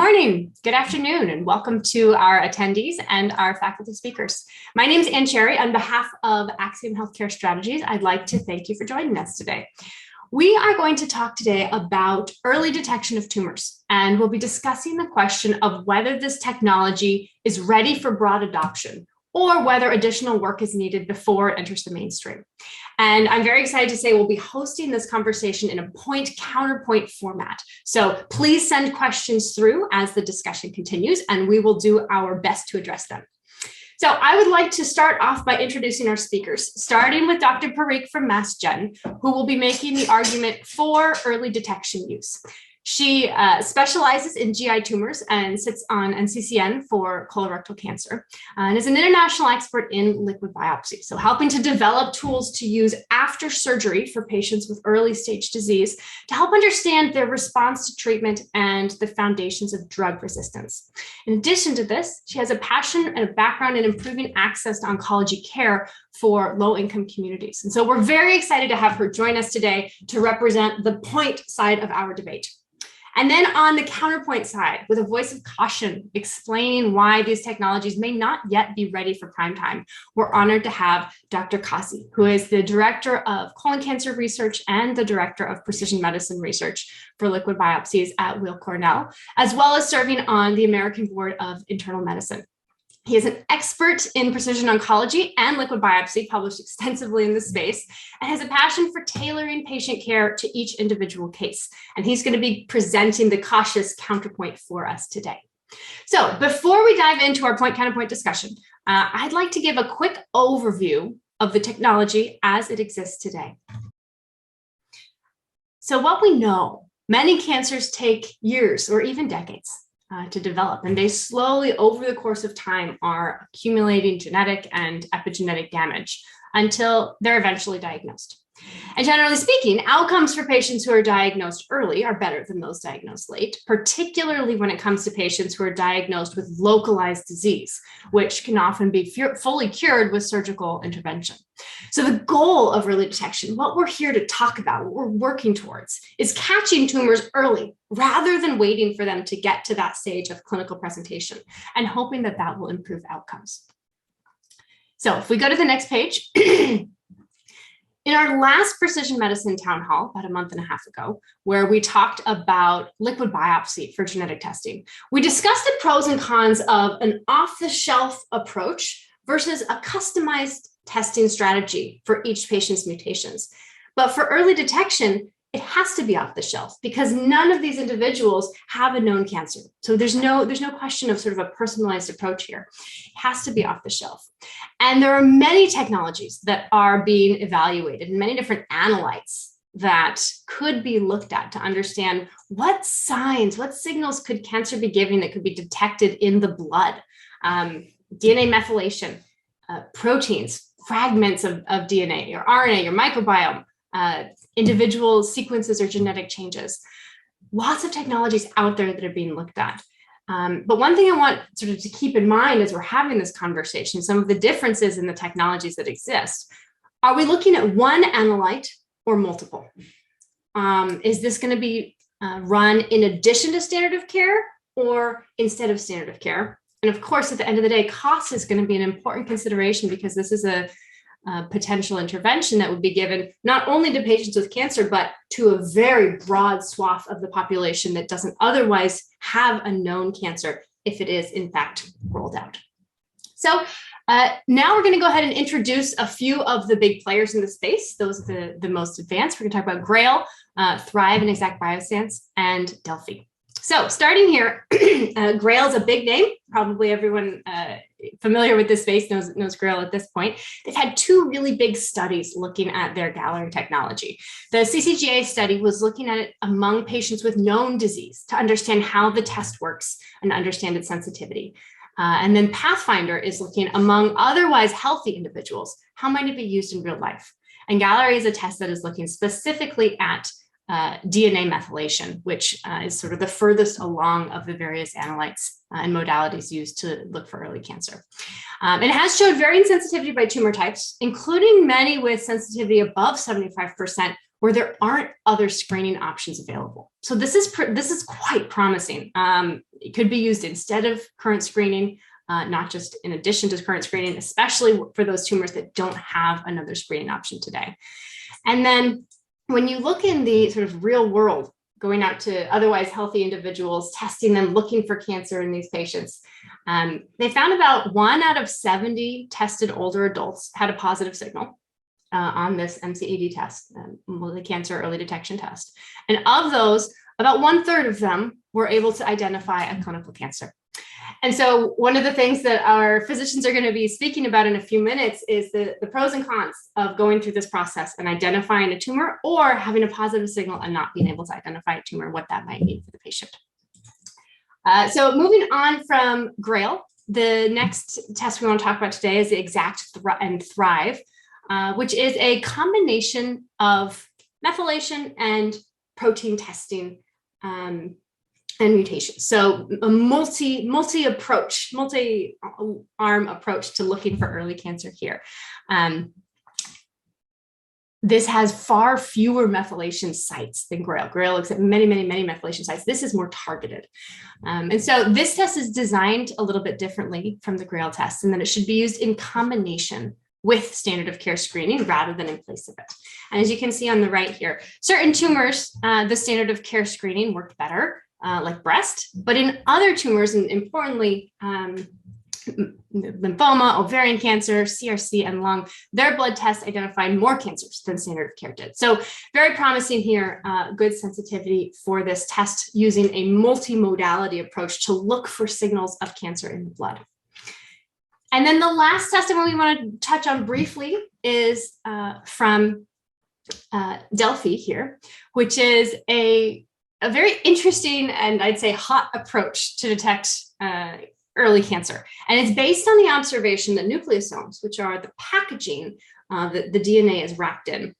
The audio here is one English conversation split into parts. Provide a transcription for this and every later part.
morning, good afternoon, and welcome to our attendees and our faculty speakers. My name is Ann Cherry. On behalf of Axiom Healthcare Strategies, I'd like to thank you for joining us today. We are going to talk today about early detection of tumors, and we'll be discussing the question of whether this technology is ready for broad adoption or whether additional work is needed before it enters the mainstream. And I'm very excited to say we'll be hosting this conversation in a point-counterpoint format. So please send questions through as the discussion continues, and we will do our best to address them. So I would like to start off by introducing our speakers, starting with Dr. Parikh from Mass Gen, who will be making the argument for early detection use. She specializes in GI tumors and sits on NCCN for colorectal cancer and is an international expert in liquid biopsy. So helping to develop tools to use after surgery for patients with early stage disease to help understand their response to treatment and the foundations of drug resistance. In addition to this, she has a passion and a background in improving access to oncology care for low-income communities. And so we're very excited to have her join us today to represent the point side of our debate. And then on the counterpoint side, with a voice of caution, explaining why these technologies may not yet be ready for prime time, we're honored to have Dr. Kasi, who is the Director of Colon Cancer Research and the Director of Precision Medicine Research for liquid biopsies at Weill Cornell, as well as serving on the American Board of Internal Medicine. He is an expert in precision oncology and liquid biopsy, published extensively in this space, and has a passion for tailoring patient care to each individual case. And he's going to be presenting the cautious counterpoint for us today. So before we dive into our point-counterpoint discussion, I'd like to give a quick overview of the technology as it exists today. So what we know, many cancers take years or even decades to develop, and they slowly over the course of time are accumulating genetic and epigenetic damage until they're eventually diagnosed. And generally speaking, outcomes for patients who are diagnosed early are better than those diagnosed late, particularly when it comes to patients who are diagnosed with localized disease, which can often be fully cured with surgical intervention. So the goal of early detection, what we're here to talk about, what we're working towards, is catching tumors early rather than waiting for them to get to that stage of clinical presentation and hoping that that will improve outcomes. So if we go to the next page, in our last Precision Medicine Town Hall, about a month and a half ago, where we talked about liquid biopsy for genetic testing, we discussed the pros and cons of an off-the-shelf approach versus a customized testing strategy for each patient's mutations. But for early detection, it has to be off the shelf because none of these individuals have a known cancer. So there's no question of sort of a personalized approach here. It has to be off the shelf. And there are many technologies that are being evaluated and many different analytes that could be looked at to understand what signs, what signals could cancer be giving that could be detected in the blood. DNA methylation, proteins, fragments of DNA or RNA or microbiome, individual sequences or genetic changes. Lots of technologies out there that are being looked at. But one thing I want sort of to keep in mind as we're having this conversation, some of the differences in the technologies that exist. Are we looking at one analyte or multiple? Is this going to be run in addition to standard of care or instead of standard of care? And of course, at the end of the day, cost is going to be an important consideration because this is a potential intervention that would be given not only to patients with cancer, but to a very broad swath of the population that doesn't otherwise have a known cancer if it is in fact rolled out. So now we're going to go ahead and introduce a few of the big players in the space. Those are the most advanced. We're going to talk about Grail, Thrive and Exact Bioscience, and Delphi. So starting here, Grail is a big name. Probably everyone familiar with this space knows Grail at this point. They've had two really big studies looking at their Gallery technology. The CCGA study was looking at it among patients with known disease to understand how the test works and understand its sensitivity. And then Pathfinder is looking among otherwise healthy individuals. How might it be used in real life? And Gallery is a test that is looking specifically at DNA methylation, which is sort of the furthest along of the various analytes and modalities used to look for early cancer. And it has showed varying sensitivity by tumor types, including many with sensitivity above 75%, where there aren't other screening options available. So this is quite promising. It could be used instead of current screening, not just in addition to current screening, especially for those tumors that don't have another screening option today. And then when you look in the sort of real world, going out to otherwise healthy individuals, testing them, looking for cancer in these patients, they found about 1 out of 70 tested older adults had a positive signal on this MCED test, multi-cancer early detection test. And of those, about 1/3 of them were able to identify a clinical cancer. And so one of the things that our physicians are going to be speaking about in a few minutes is the pros and cons of going through this process and identifying a tumor or having a positive signal and not being able to identify a tumor, what that might mean for the patient. So moving on from GRAIL, the next test we want to talk about today is the EXACT and THRIVE, which is a combination of methylation and protein testing and mutations. So a multi-arm approach to looking for early cancer here. This has far fewer methylation sites than GRAIL. GRAIL looks at many methylation sites. This is more targeted. And so this test is designed a little bit differently from the GRAIL test, and that it should be used in combination with standard of care screening rather than in place of it. And as you can see on the right here, certain tumors, the standard of care screening worked better, like breast, but in other tumors, and importantly, lymphoma, ovarian cancer, CRC, and lung, their blood tests identified more cancers than standard of care did. So very promising here, good sensitivity for this test using a multimodality approach to look for signals of cancer in the blood. And then the last testimony we want to touch on briefly is from Delphi here, which is a very interesting and I'd say hot approach to detect early cancer. And it's based on the observation that nucleosomes, which are the packaging that the DNA is wrapped in,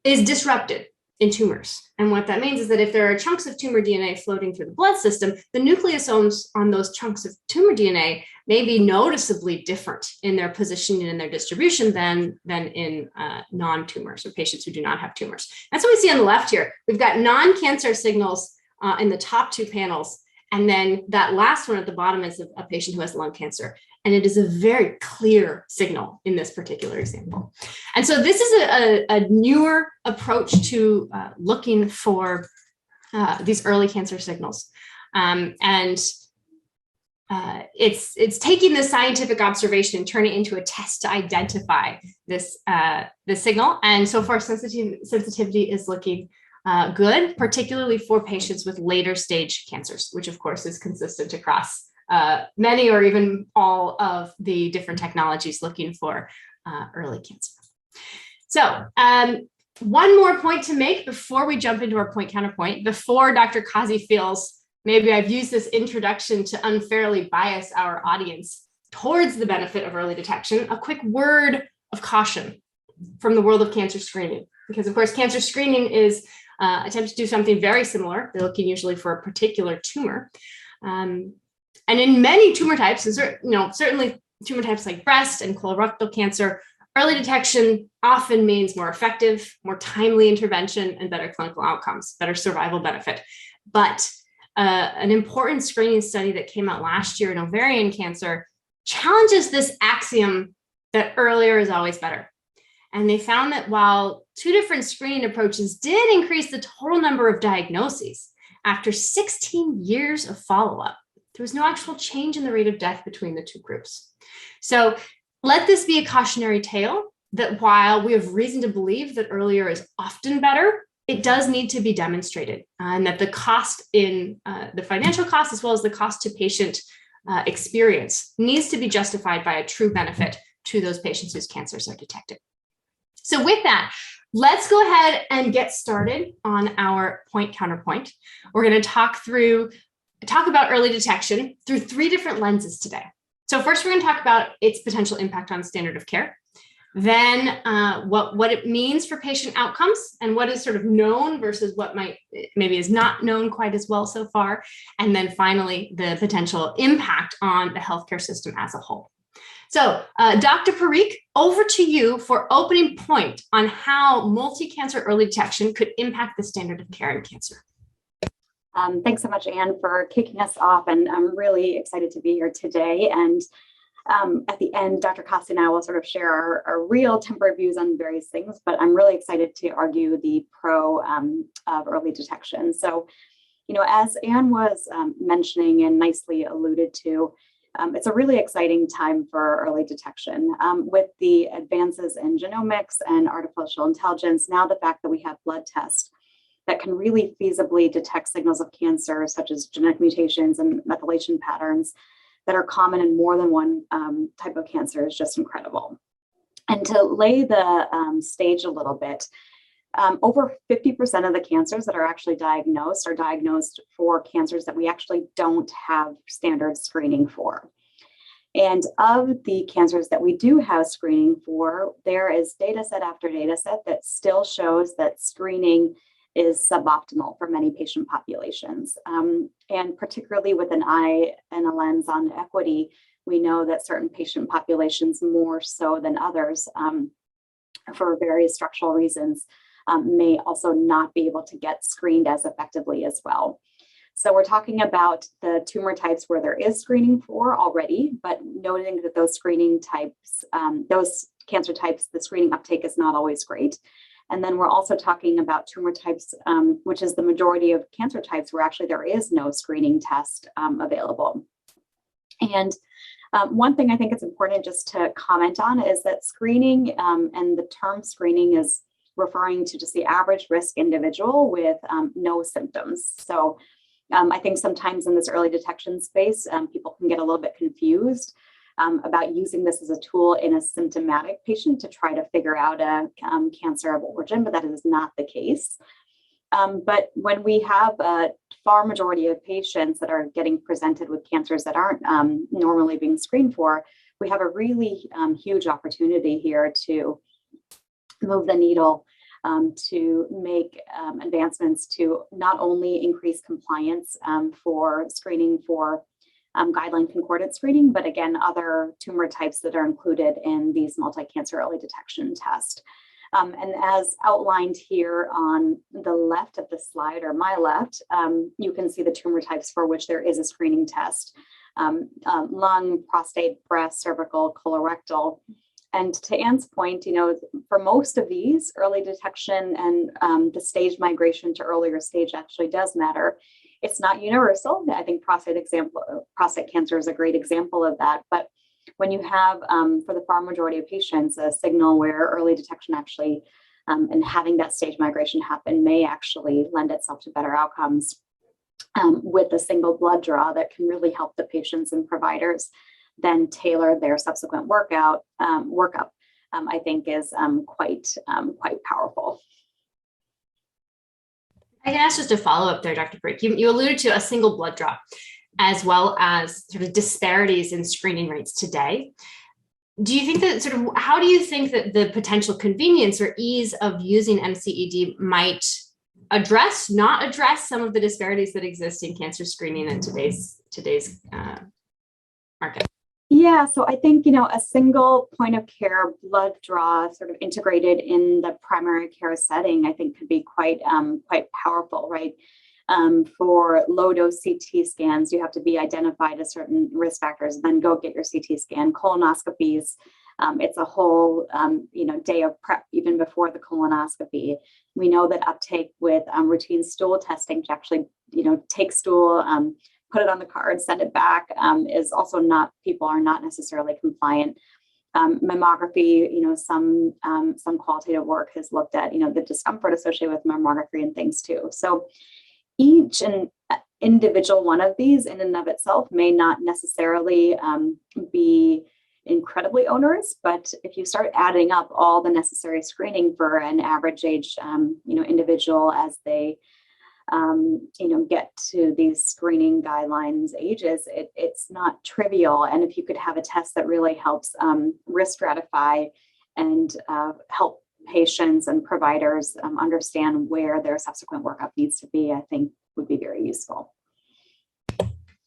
is disrupted in tumors. And what that means is that if there are chunks of tumor DNA floating through the blood system, the nucleosomes on those chunks of tumor DNA may be noticeably different in their positioning and their distribution than in non-tumors or patients who do not have tumors. That's what we see on the left here. We've got non-cancer signals in the top two panels. And then that last one at the bottom is a patient who has lung cancer. And it is a very clear signal in this particular example. And so this is a newer approach to looking for these early cancer signals. It's taking the scientific observation and turning it into a test to identify this signal. And so far, sensitivity is looking good, particularly for patients with later stage cancers, which of course is consistent across many or even all of the different technologies looking for early cancer. So one more point to make before we jump into our point counterpoint, before Dr. Kasi feels maybe I've used this introduction to unfairly bias our audience towards the benefit of early detection, a quick word of caution from the world of cancer screening. Because of course, cancer screening is attempt to do something very similar. They're looking usually for a particular tumor. And in many tumor types, and certainly tumor types like breast and colorectal cancer, early detection often means more effective, more timely intervention, and better clinical outcomes, better survival benefit. But an important screening study that came out last year in ovarian cancer challenges this axiom that earlier is always better. And they found that while 2 different screening approaches did increase the total number of diagnoses, after 16 years of follow-up, there was no actual change in the rate of death between the 2 groups. So let this be a cautionary tale that while we have reason to believe that earlier is often better, it does need to be demonstrated, and that the cost in the financial cost as well as the cost to patient experience needs to be justified by a true benefit to those patients whose cancers are detected. So with that, let's go ahead and get started on our point counterpoint. We're going to talk about early detection through 3 different lenses today. So first, we're going to talk about its potential impact on standard of care. Then what it means for patient outcomes and what is sort of known versus what maybe is not known quite as well so far. And then finally, the potential impact on the healthcare system as a whole. So, Dr. Parikh, over to you for opening point on how multi-cancer early detection could impact the standard of care in cancer. Thanks so much, Anne, for kicking us off. And I'm really excited to be here today. And at the end, Dr. Kasi and I will sort of share our real temporary views on various things, but I'm really excited to argue the pro of early detection. So, as Anne was mentioning and nicely alluded to, it's a really exciting time for early detection. With the advances in genomics and artificial intelligence, now the fact that we have blood tests that can really feasibly detect signals of cancer, such as genetic mutations and methylation patterns that are common in more than one type of cancer is just incredible. And to lay the stage a little bit, over 50% of the cancers that are actually diagnosed are diagnosed for cancers that we actually don't have standard screening for. And of the cancers that we do have screening for, there is data set after data set that still shows that screening is suboptimal for many patient populations. And particularly with an eye and a lens on equity, we know that certain patient populations more so than others for various structural reasons may also not be able to get screened as effectively as well. So we're talking about the tumor types where there is screening for already, but noting that those screening types, those cancer types, the screening uptake is not always great. And then we're also talking about tumor types, which is the majority of cancer types where actually there is no screening test available. And one thing I think it's important just to comment on is that screening and the term screening is referring to just the average risk individual with no symptoms. So I think sometimes in this early detection space, people can get a little bit confused about using this as a tool in a symptomatic patient to try to figure out a cancer of origin, but that is not the case. But when we have a far majority of patients that are getting presented with cancers that aren't normally being screened for, we have a really huge opportunity here to move the needle to make advancements to not only increase compliance for screening for guideline concordant screening, but again, other tumor types that are included in these multi-cancer early detection tests. And as outlined here on the left of the slide, or my left, you can see the tumor types for which there is a screening test: lung, prostate, breast, cervical, colorectal. And to Anne's point, for most of these, early detection and the stage migration to earlier stage actually does matter. It's not universal. I think prostate cancer is a great example of that. But when you have, for the far majority of patients, a signal where early detection actually and having that stage migration happen may actually lend itself to better outcomes with a single blood draw that can really help the patients and providers then tailor their subsequent workup, I think is quite powerful. I can ask just a follow-up there, Dr. Parikh. You alluded to a single blood draw, as well as sort of disparities in screening rates today. Do you think that how do you think that the potential convenience or ease of using MCED might not address some of the disparities that exist in cancer screening in today's market? Yeah, so I think, a single point of care blood draw sort of integrated in the primary care setting, I think could be quite powerful, right? For low dose CT scans, you have to be identified as certain risk factors, then go get your CT scan. Colonoscopies, it's a whole, day of prep even before the colonoscopy. We know that uptake with routine stool testing to actually, take stool, put it on the card, send it back, is also people are not necessarily compliant. Mammography, some qualitative work has looked at, the discomfort associated with mammography and things too. So each and individual one of these in and of itself may not necessarily be incredibly onerous, but if you start adding up all the necessary screening for an average age, individual as they get to these screening guidelines ages, it's not trivial. And if you could have a test that really helps risk stratify and help patients and providers understand where their subsequent workup needs to be, I think would be very useful.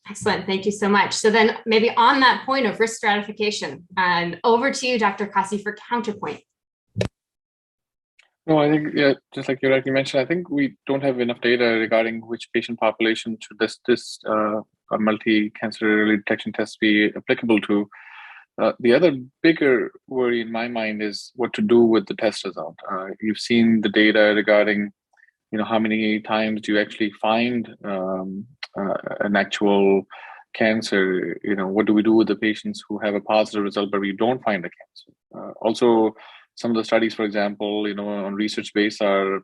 Excellent. Thank you so much. So then maybe on that point of risk stratification, and over to you, Dr. Kasi, for counterpoint. No, I think, yeah, just like you rightly mentioned, I think we don't have enough data regarding which patient population should this multi-cancer early detection test be applicable to. The other bigger worry in my mind is what to do with the test result. You've seen the data regarding, how many times do you actually find an actual cancer? What do we do with the patients who have a positive result but we don't find a cancer? Also, some of the studies, for example, on research base are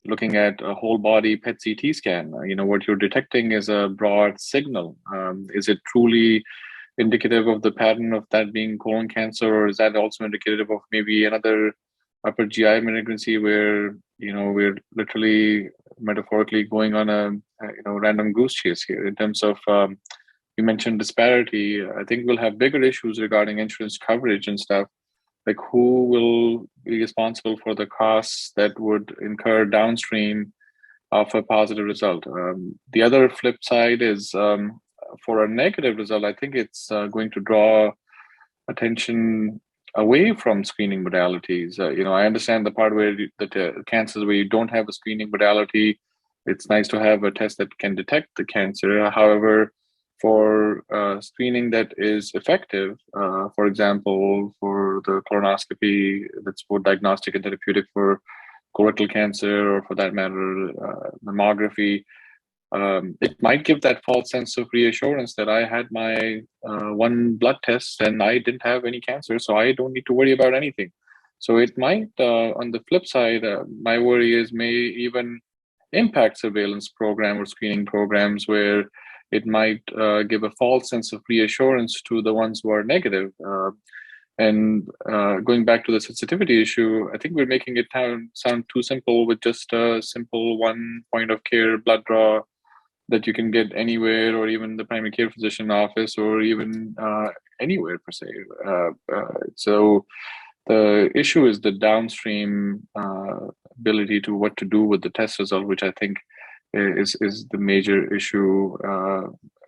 looking at a whole body PET CT scan. What you're detecting is a broad signal. Is it truly indicative of the pattern of that being colon cancer, or is that also indicative of maybe another upper GI malignancy where we're literally metaphorically going on a random goose chase here in terms of you mentioned disparity. I think we'll have bigger issues regarding insurance coverage and stuff, like who will be responsible for the costs that would incur downstream of a positive result. The other flip side is for a negative result, I think it's going to draw attention away from screening modalities. I understand the part where the cancers where you don't have a screening modality, it's nice to have a test that can detect the cancer. However, for screening that is effective, for example, for the colonoscopy that's both diagnostic and therapeutic for colorectal cancer, or for that matter, mammography, it might give that false sense of reassurance that I had my one blood test and I didn't have any cancer, so I don't need to worry about anything. So it might, on the flip side, my worry is may even impact surveillance program or screening programs where it might give a false sense of reassurance to the ones who are negative. And going back to the sensitivity issue, I think we're making it sound too simple with just a simple one point of care blood draw that you can get anywhere, or even the primary care physician office, or even anywhere per se. So the issue is the downstream ability to what to do with the test result, which I think is the major issue,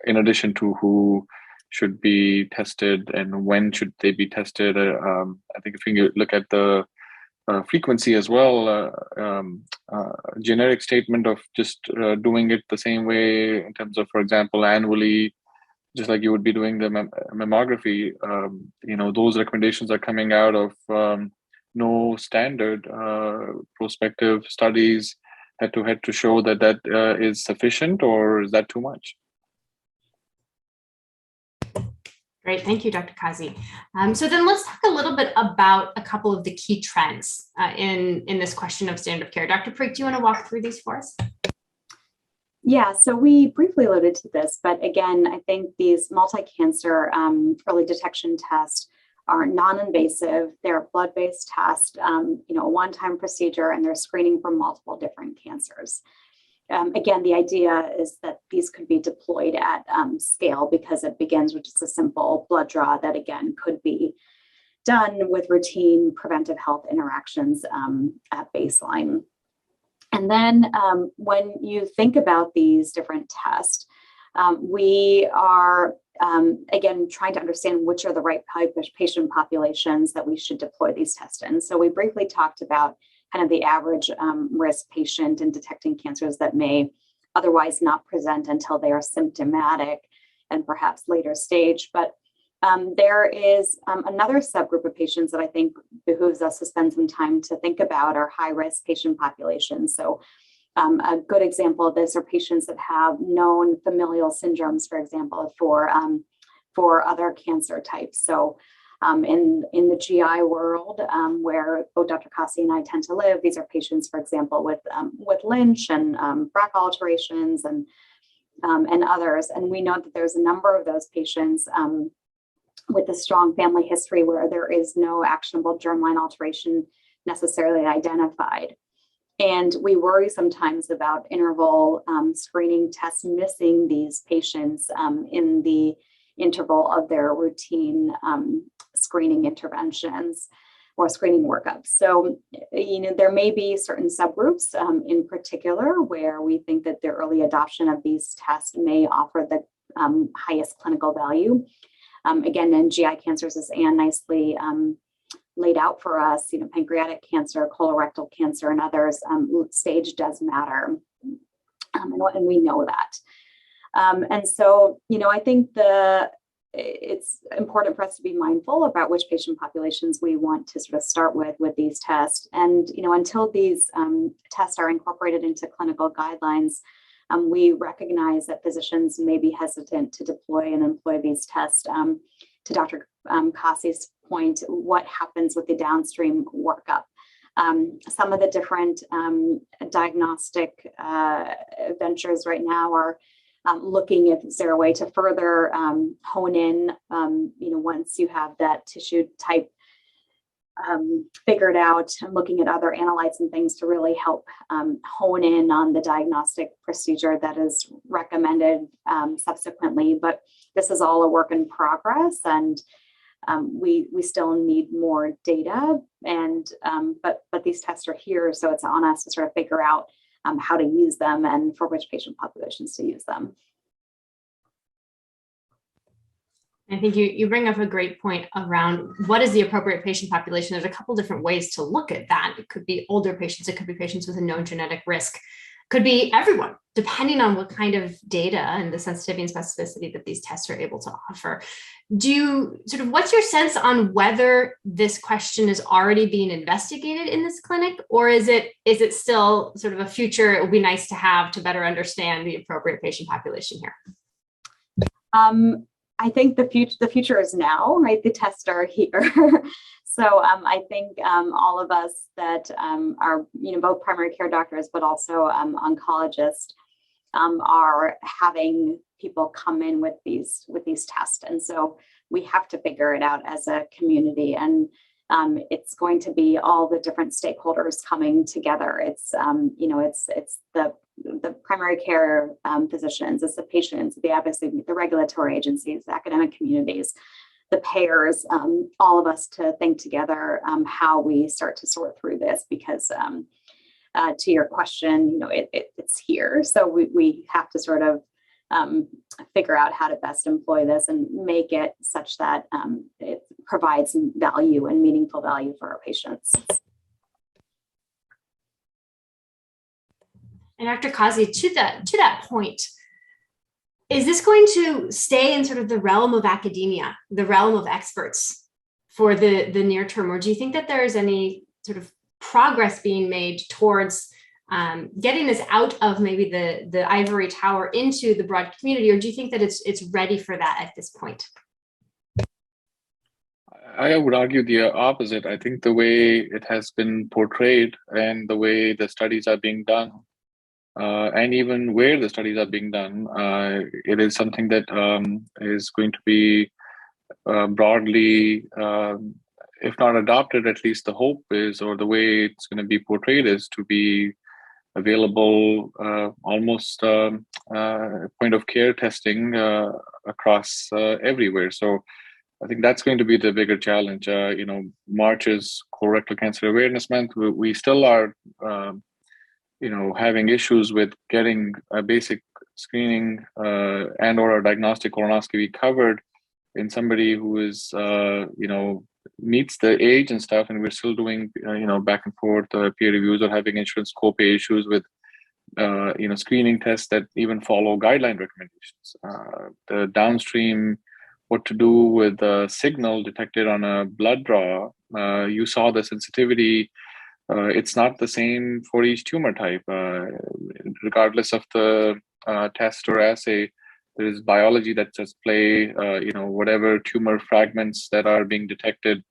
in addition to who should be tested and when should they be tested. I think if you look at the frequency as well, generic statement of just doing it the same way in terms of, for example, annually, just like you would be doing the mammography, those recommendations are coming out of no standard prospective studies head to head to show that is sufficient, or is that too much? Great, thank you, Dr. Kasi. So then let's talk a little bit about a couple of the key trends in this question of standard of care. Dr. Parikh, do you want to walk through these for us? Yeah, so we briefly alluded to this, but again, I think these multi-cancer early detection tests are non-invasive. They're a blood-based test, a one-time procedure, and they're screening for multiple different cancers. Again, the idea is that these could be deployed at scale because it begins with just a simple blood draw that, again, could be done with routine preventive health interactions at baseline. And then when you think about these different tests, we are, again, trying to understand which are the right patient populations that we should deploy these tests in. So we briefly talked about kind of the average risk patient in detecting cancers that may otherwise not present until they are symptomatic and perhaps later stage. But there is another subgroup of patients that I think behooves us to spend some time to think about are high-risk patient populations. So a good example of this are patients that have known familial syndromes, for example, for other cancer types. So in the GI world, where both Dr. Kasi and I tend to live, these are patients, for example, with Lynch and BRCA alterations and others. And we know that there's a number of those patients with a strong family history where there is no actionable germline alteration necessarily identified. And we worry sometimes about interval screening tests missing these patients in the interval of their routine screening interventions or screening workups. So, there may be certain subgroups in particular where we think that the early adoption of these tests may offer the highest clinical value. Again, in GI cancers, as Anne nicely laid out for us, pancreatic cancer, colorectal cancer, and others, stage does matter. And we know that. And so, I think it's important for us to be mindful about which patient populations we want to sort of start with these tests. And, until these tests are incorporated into clinical guidelines, we recognize that physicians may be hesitant to deploy and employ these tests. To Dr. Kasi's point, what happens with the downstream workup? Some of the different diagnostic ventures right now are looking if is there a way to further hone in, once you have that tissue type figured out, and looking at other analytes and things to really help hone in on the diagnostic procedure that is recommended subsequently. But this is all a work in progress, and we still need more data. And but these tests are here, so it's on us to sort of figure out how to use them and for which patient populations to use them. I think you bring up a great point around what is the appropriate patient population. There's a couple different ways to look at that. It could be older patients. It could be patients with a known genetic risk. Could be everyone, depending on what kind of data and the sensitivity and specificity that these tests are able to offer. What's your sense on whether this question is already being investigated in this clinic, or is it still sort of a future, it would be nice to have to better understand the appropriate patient population here? I think the future is now, right? The tests are here. So I think all of us that are, both primary care doctors, but also oncologists, are having people come in with these tests. And so we have to figure it out as a community. And it's going to be all the different stakeholders coming together. It's, it's the primary care physicians, it's the patients, obviously the regulatory agencies, the academic communities, the payers, all of us to think together how we start to sort through this, because to your question, it's here. So we have to sort of figure out how to best employ this and make it such that it provides value and meaningful value for our patients. And Dr. Kasi, to that point, is this going to stay in sort of the realm of academia, the realm of experts for the near term, or do you think that there is any sort of progress being made towards getting this out of maybe the ivory tower into the broad community, or do you think that it's ready for that at this point? I would argue the opposite. I think the way it has been portrayed and the way the studies are being done, and even where the studies are being done, it is something that is going to be broadly, if not adopted, at least the hope is, or the way it's going to be portrayed is to be available almost point of care testing across everywhere. So I think that's going to be the bigger challenge. March is Colorectal Cancer Awareness Month. We still are having issues with getting a basic screening and or a diagnostic colonoscopy covered in somebody who is, meets the age and stuff. And we're still doing, back and forth peer reviews or having insurance copay issues with, screening tests that even follow guideline recommendations. The downstream, what to do with a signal detected on a blood draw, you saw the sensitivity. It's not the same for each tumor type, regardless of the test or assay. There is biology that just play, whatever tumor fragments that are being detected,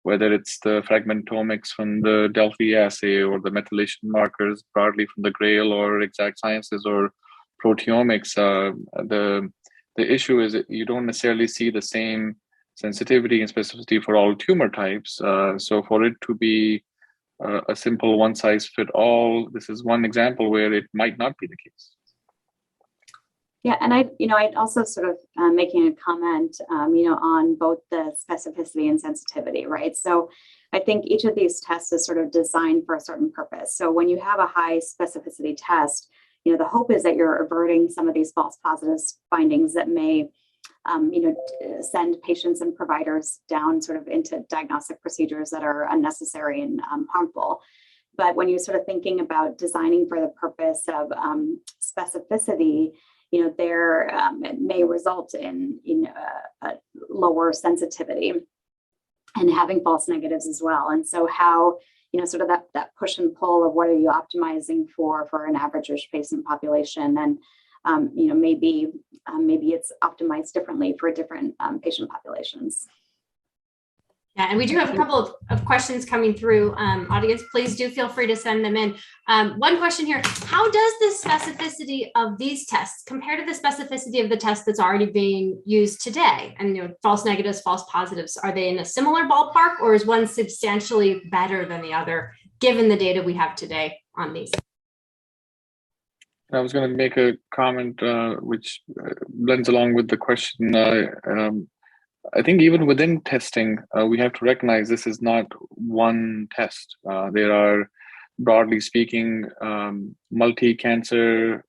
whether it's the fragmentomics from the Delphi assay or the methylation markers broadly from the Grail or Exact Sciences or proteomics. The issue is that you don't necessarily see the same sensitivity and specificity for all tumor types. So for it to be a simple one size fit all, this is one example where it might not be the case. Yeah, and I'd also sort of making a comment, on both the specificity and sensitivity, right? So I think each of these tests is sort of designed for a certain purpose. So when you have a high specificity test, the hope is that you're averting some of these false positives findings that may send patients and providers down sort of into diagnostic procedures that are unnecessary and harmful. But when you're sort of thinking about designing for the purpose of specificity, it may result in a lower sensitivity and having false negatives as well. And so how, sort of that push and pull of what are you optimizing for an average patient population, and maybe it's optimized differently for different patient populations. Yeah, and we do have a couple of questions coming through. Audience, please do feel free to send them in. One question here: how does the specificity of these tests compare to the specificity of the test that's already being used today? And false negatives, false positives, are they in a similar ballpark, or is one substantially better than the other, given the data we have today on these? I was going to make a comment which blends along with the question. I think even within testing, we have to recognize this is not one test. There are, broadly speaking, multi-cancer,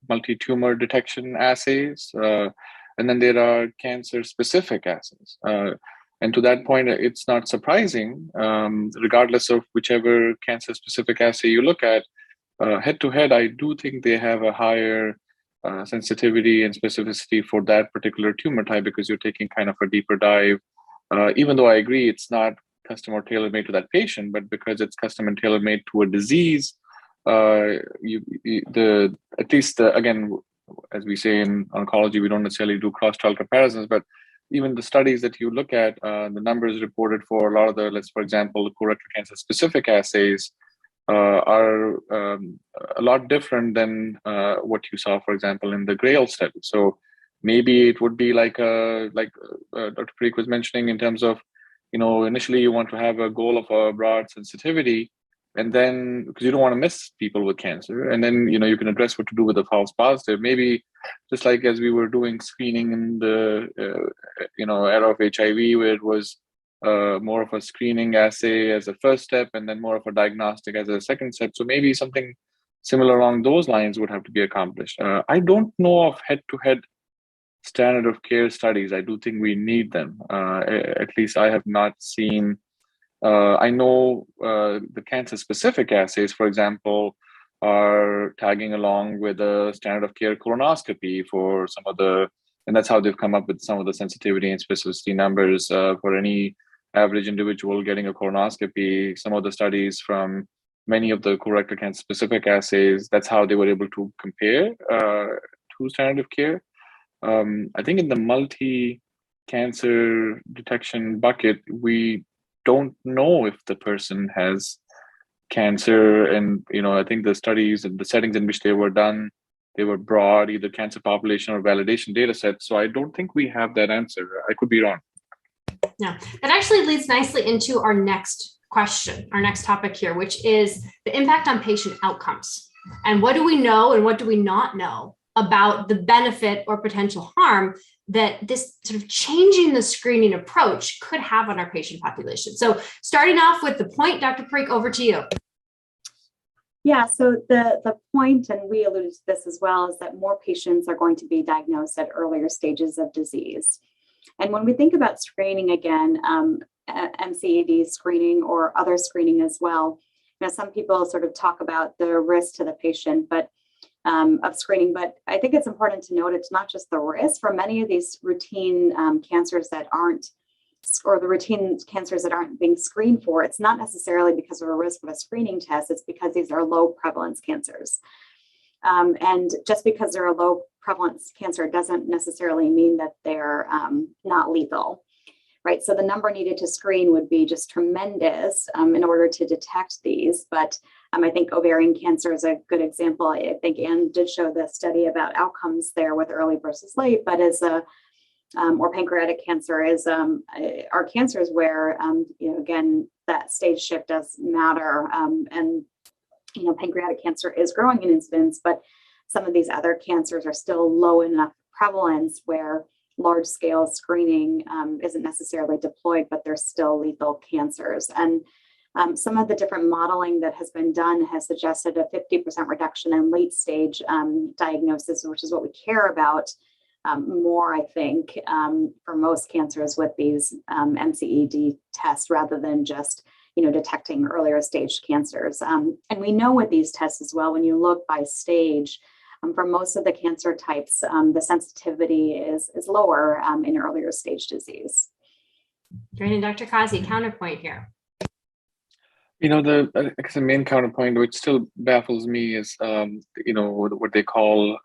multi-tumor detection assays, and then there are cancer-specific assays. And to that point, it's not surprising, regardless of whichever cancer-specific assay you look at, head-to-head, I do think they have a higher sensitivity and specificity for that particular tumor type, because you're taking kind of a deeper dive. Even though I agree it's not custom or tailor-made to that patient, but because it's custom and tailor-made to a disease, at least again, as we say in oncology, we don't necessarily do cross-trial comparisons, but even the studies that you look at, the numbers reported for a lot of the, for example, colorectal cancer specific assays, are a lot different than what you saw, for example, in the GRAIL study. So maybe it would be like Dr. Parikh was mentioning, in terms of, initially you want to have a goal of a broad sensitivity, and then because you don't want to miss people with cancer, and then you can address what to do with the false positive. Maybe just like as we were doing screening in the era of HIV, where it was more of a screening assay as a first step, and then more of a diagnostic as a second step. So maybe something similar along those lines would have to be accomplished. I don't know of head-to-head standard of care studies. I do think we need them. At least I have not seen. I know the cancer-specific assays, for example, are tagging along with a standard of care colonoscopy for some of the, and that's how they've come up with some of the sensitivity and specificity numbers for any average individual getting a colonoscopy. Some of the studies from many of the colorectal cancer specific assays, that's how they were able to compare to standard of care. I think in the multi-cancer detection bucket, we don't know if the person has cancer. And, I think the studies and the settings in which they were done, they were broad, either cancer population or validation data sets. So I don't think we have that answer. I could be wrong. Yeah, that actually leads nicely into our next question, our next topic here, which is the impact on patient outcomes. And what do we know and what do we not know about the benefit or potential harm that this sort of changing the screening approach could have on our patient population? So starting off with the point, Dr. Parikh, over to you. Yeah, so the point, and we alluded to this as well, is that more patients are going to be diagnosed at earlier stages of disease. And when we think about screening again, MCED screening or other screening as well, some people sort of talk about the risk to the patient, but of screening, but I think it's important to note it's not just the risk. For many of these routine cancers that aren't, or the routine cancers that aren't being screened for, it's not necessarily because of a risk of a screening test, it's because these are low prevalence cancers. And just because they're a low prevalence cancer doesn't necessarily mean that they're not lethal, right? So the number needed to screen would be just tremendous in order to detect these. But I think ovarian cancer is a good example. I think Anne did show the study about outcomes there with early versus late, but as a or pancreatic cancer is are cancers where again that stage shift does matter, and pancreatic cancer is growing in incidence, but some of these other cancers are still low enough prevalence where large scale screening isn't necessarily deployed, but they're still lethal cancers. And Some of the different modeling that has been done has suggested a 50% reduction in late stage diagnosis, which is what we care about more, I think, for most cancers with these MCED tests rather than just detecting earlier stage cancers. And we know with these tests as well, when you look by stage, for most of the cancer types, the sensitivity is lower in earlier stage disease. Great, and Dr. Kasi, counterpoint here. I guess the main counterpoint, which still baffles me, is what they call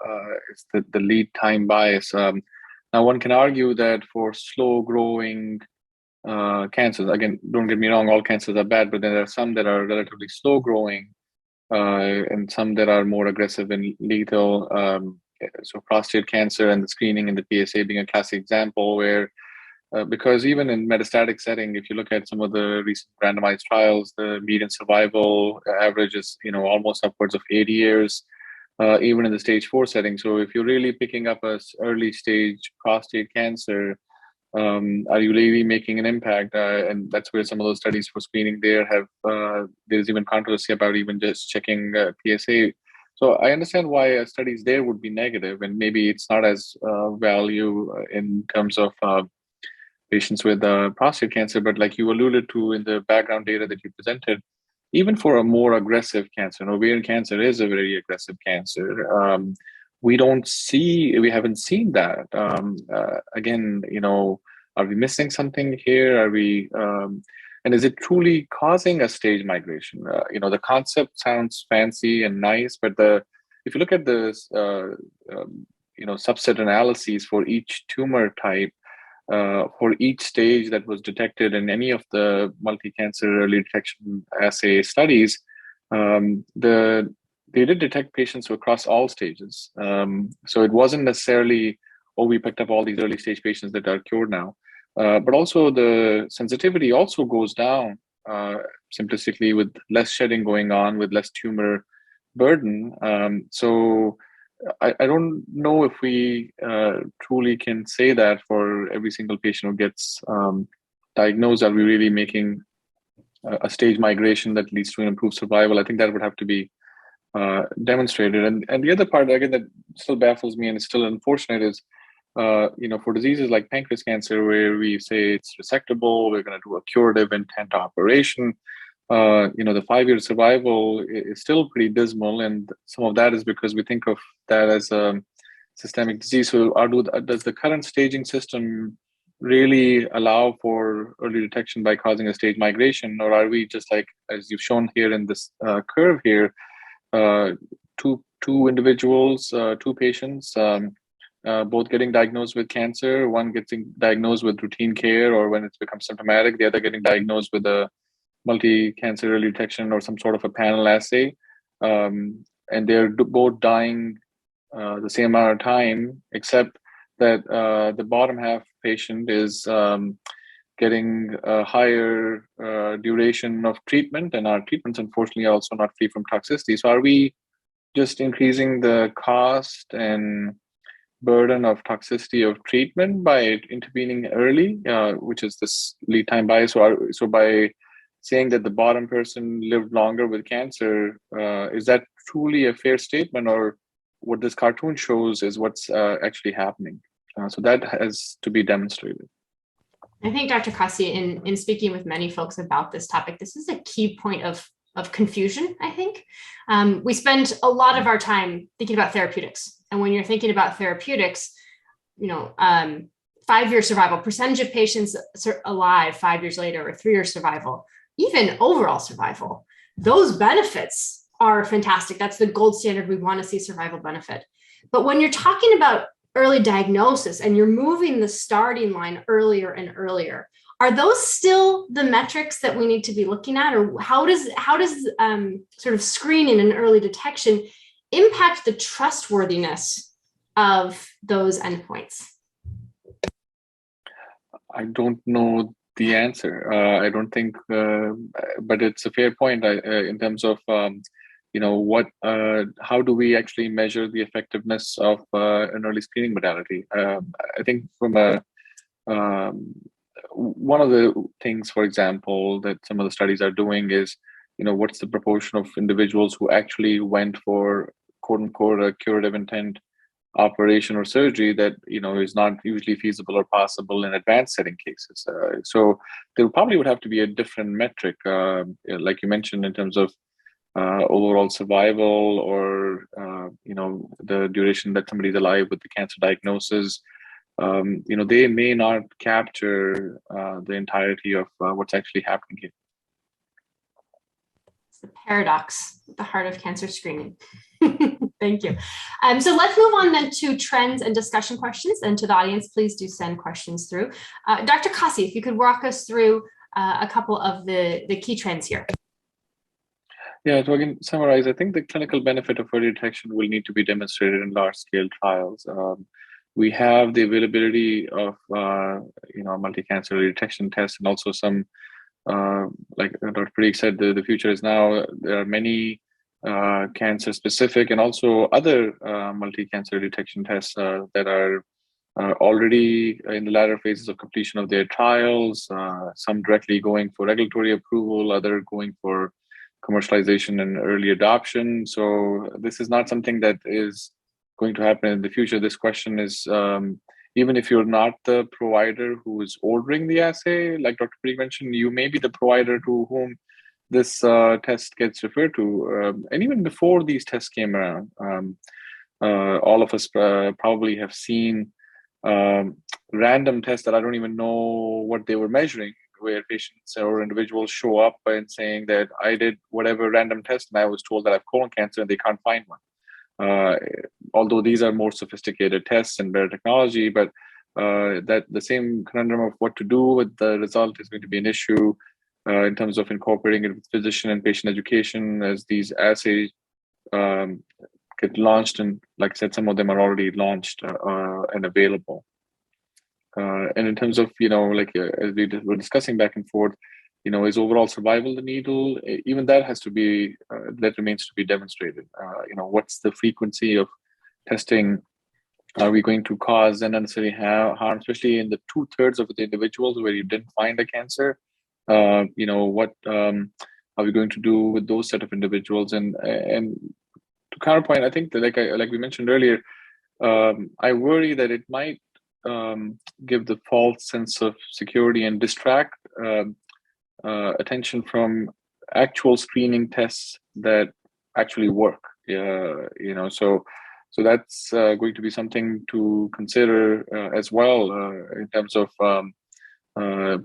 is the lead time bias. Now, one can argue that for slow-growing cancers, again, don't get me wrong, all cancers are bad, but there are some that are relatively slow-growing, and some that are more aggressive and lethal. So, prostate cancer and the screening and the PSA being a classic example where. Because even in metastatic setting, if you look at some of the recent randomized trials, the median survival average is almost upwards of 80 years, even in the stage 4 setting. So if you're really picking up a early stage prostate cancer, are you really making an impact? And that's where some of those studies for screening there have. There's even controversy about even just checking PSA. So I understand why studies there would be negative, and maybe it's not as value in terms of. Patients with prostate cancer, but like you alluded to in the background data that you presented, even for a more aggressive cancer, and ovarian cancer is a very aggressive cancer. We haven't seen that. Again, are we missing something here? Are we, and is it truly causing a stage migration? The concept sounds fancy and nice, but if you look at the, subset analyses for each tumor type, for each stage that was detected in any of the multi-cancer early detection assay studies, they did detect patients across all stages. So it wasn't necessarily, we picked up all these early stage patients that are cured now. But also the sensitivity also goes down simplistically with less shedding going on, with less tumor burden. So I don't know if we truly can say that for every single patient who gets diagnosed, are we really making a stage migration that leads to an improved survival? I think that would have to be demonstrated. And the other part, again, that still baffles me and is still unfortunate is, for diseases like pancreas cancer, where we say it's resectable, we're going to do a curative intent operation. The 5-year survival is still pretty dismal, and some of that is because we think of that as a systemic disease. So, does the current staging system really allow for early detection by causing a stage migration, or are we just like, as you've shown here in this curve here, two individuals, two patients, both getting diagnosed with cancer, one getting diagnosed with routine care, or when it's become symptomatic, the other getting diagnosed with a multi-cancer early detection or some sort of a panel assay, and they're both dying the same amount of time, except that the bottom half patient is getting a higher duration of treatment, and our treatments unfortunately are also not free from toxicity. So are we just increasing the cost and burden of toxicity of treatment by intervening early, which is this lead time bias? So by saying that the bottom person lived longer with cancer, is that truly a fair statement, or what this cartoon shows is what's actually happening? So that has to be demonstrated. I think, Dr. Kasi, in speaking with many folks about this topic, this is a key point of confusion, I think. We spend a lot of our time thinking about therapeutics. And when you're thinking about therapeutics, 5-year survival, percentage of patients alive 5 years later, or 3-year survival, even overall survival, those benefits are fantastic. That's the gold standard. We want to see survival benefit. But when you're talking about early diagnosis and you're moving the starting line earlier and earlier, are those still the metrics that we need to be looking at? Or how does sort of screening and early detection impact the trustworthiness of those endpoints? I don't know the answer. I don't think, but it's a fair point in terms of, how do we actually measure the effectiveness of an early screening modality? I think from one of the things, for example, that some of the studies are doing is, what's the proportion of individuals who actually went for quote unquote a curative intent operation or surgery that is not usually feasible or possible in advanced setting cases. So there probably would have to be a different metric, like you mentioned, in terms of overall survival or the duration that somebody's alive with the cancer diagnosis. They may not capture the entirety of what's actually happening here. It's the paradox at the heart of cancer screening. Thank you. So let's move on then to trends and discussion questions. And to the audience, please do send questions through. Dr. Kasi, if you could walk us through a couple of the key trends here. Yeah, to again summarize, I think the clinical benefit of early detection will need to be demonstrated in large-scale trials. We have the availability of multi-cancer early detection tests, and also some, like Dr. Parikh said, the future is now. There are many cancer-specific and also other multi-cancer detection tests that are already in the latter phases of completion of their trials. Some directly going for regulatory approval, other going for commercialization and early adoption. So this is not something that is going to happen in the future. This question is, even if you're not the provider who is ordering the assay, like Dr. Parikh mentioned, you may be the provider to whom this test gets referred to. And even before these tests came around, all of us probably have seen random tests that I don't even know what they were measuring, where patients or individuals show up and saying that I did whatever random test and I was told that I have colon cancer and they can't find one. Although these are more sophisticated tests and better technology, but that the same conundrum of what to do with the result is going to be an issue in terms of incorporating it with physician and patient education as these assays get launched. And like I said, some of them are already launched and available. And in terms of, as we were discussing back and forth, is overall survival the needle? Even that has to be, that remains to be demonstrated. What's the frequency of testing? Are we going to cause unnecessary harm, especially in the 2/3 of the individuals where you didn't find a cancer? What are we going to do with those set of individuals? And to counterpoint, I think that like we mentioned earlier, I worry that it might give the false sense of security and distract attention from actual screening tests that actually work. So that's going to be something to consider as well in terms of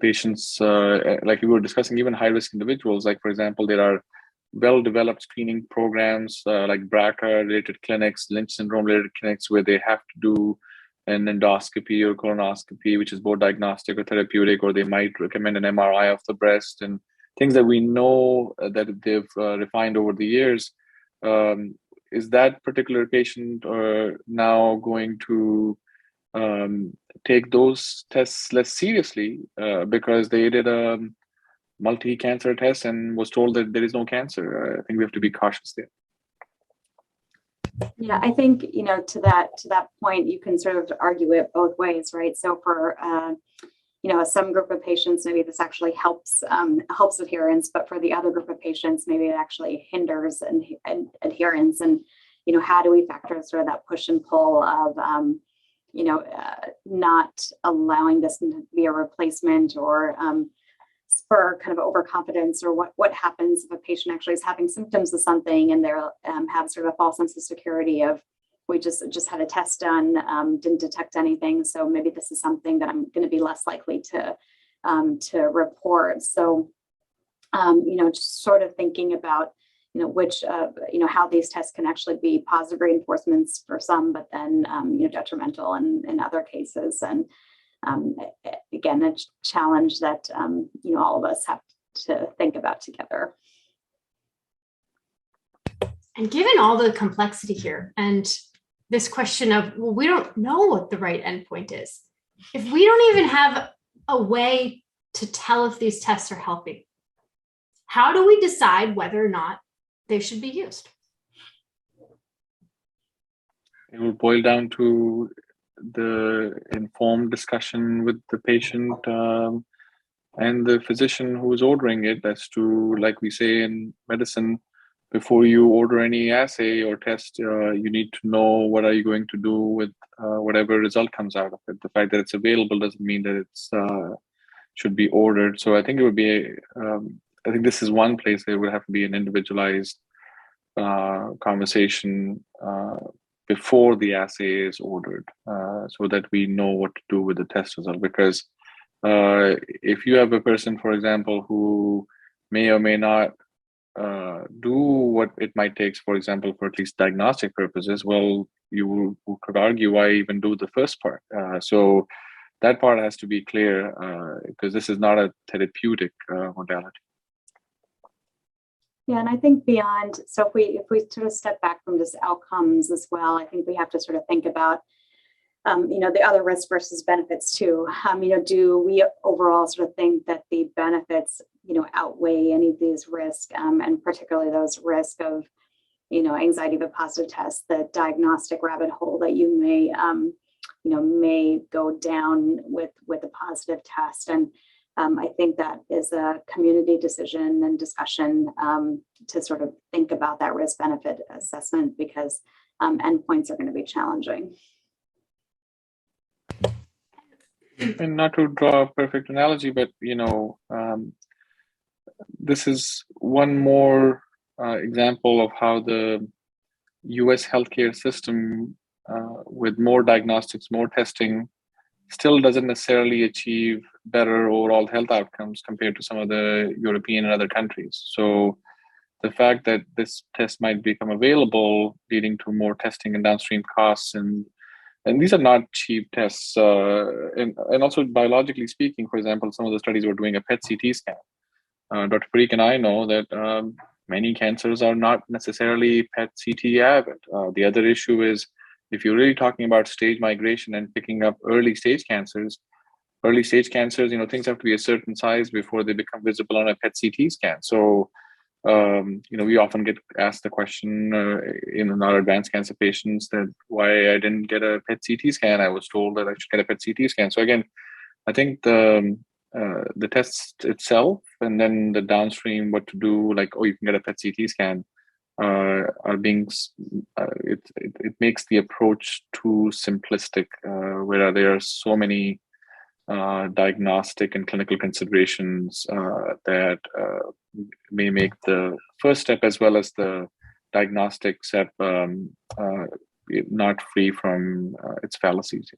patients, like we were discussing, even high-risk individuals. Like, for example, there are well-developed screening programs like BRCA-related clinics, Lynch syndrome-related clinics, where they have to do an endoscopy or colonoscopy, which is both diagnostic or therapeutic, or they might recommend an MRI of the breast, and things that we know that they've refined over the years. Is that particular patient now going to take those tests less seriously because they did a multi-cancer test and was told that there is no cancer? I think we have to be cautious there. Yeah, I think, to that point, you can sort of argue it both ways, right? So for, some group of patients, maybe this actually helps adherence, but for the other group of patients, maybe it actually hinders adherence. And, how do we factor sort of that push and pull of, not allowing this to be a replacement or spur kind of overconfidence, or what happens if a patient actually is having symptoms of something and they'll have sort of a false sense of security of, we just had a test done, didn't detect anything, so maybe this is something that I'm going to be less likely to report. So just sort of thinking about which how these tests can actually be positive reinforcements for some, but then detrimental in other cases. And again, a challenge that all of us have to think about together. And given all the complexity here and this question of, well, we don't know what the right endpoint is. If we don't even have a way to tell if these tests are helping, how do we decide whether or not they should be used? It will boil down to the informed discussion with the patient and the physician who is ordering it. That's to, like we say in medicine, before you order any assay or test, you need to know what are you going to do with whatever result comes out of it. The fact that it's available doesn't mean that it's should be ordered. So I think it would be, I think this is one place there would have to be an individualized conversation before the assay is ordered, so that we know what to do with the test result. Because if you have a person, for example, who may or may not do what it might take, for example, for at least diagnostic purposes, well, you could argue why even do the first part. So that part has to be clear, because this is not a therapeutic modality. Yeah, and I think beyond, so if we sort of step back from just outcomes as well, I think we have to sort of think about, the other risks versus benefits too. Do we overall sort of think that the benefits, outweigh any of these risks, and particularly those risks of, anxiety of a positive test, the diagnostic rabbit hole that you may go down with a positive test. And I think that is a community decision and discussion to sort of think about that risk benefit assessment, because endpoints are going to be challenging. And not to draw a perfect analogy, but this is one more example of how the U.S. healthcare system, with more diagnostics, more testing, still doesn't necessarily achieve better overall health outcomes compared to some of the European and other countries. So the fact that this test might become available, leading to more testing and downstream costs, and these are not cheap tests. And also biologically speaking, for example, some of the studies were doing a PET CT scan. Dr. Parikh and I know that many cancers are not necessarily PET CT avid. The other issue is, if you're really talking about stage migration and picking up early stage cancers, things have to be a certain size before they become visible on a PET CT scan. So, we often get asked the question in our advanced cancer patients that why I didn't get a PET CT scan. I was told that I should get a PET CT scan. So again, I think the test itself and then the downstream what to do, like, oh, you can get a PET CT scan, are being it makes the approach too simplistic, where there are so many diagnostic and clinical considerations that may make the first step as well as the diagnostic step not free from its fallacies.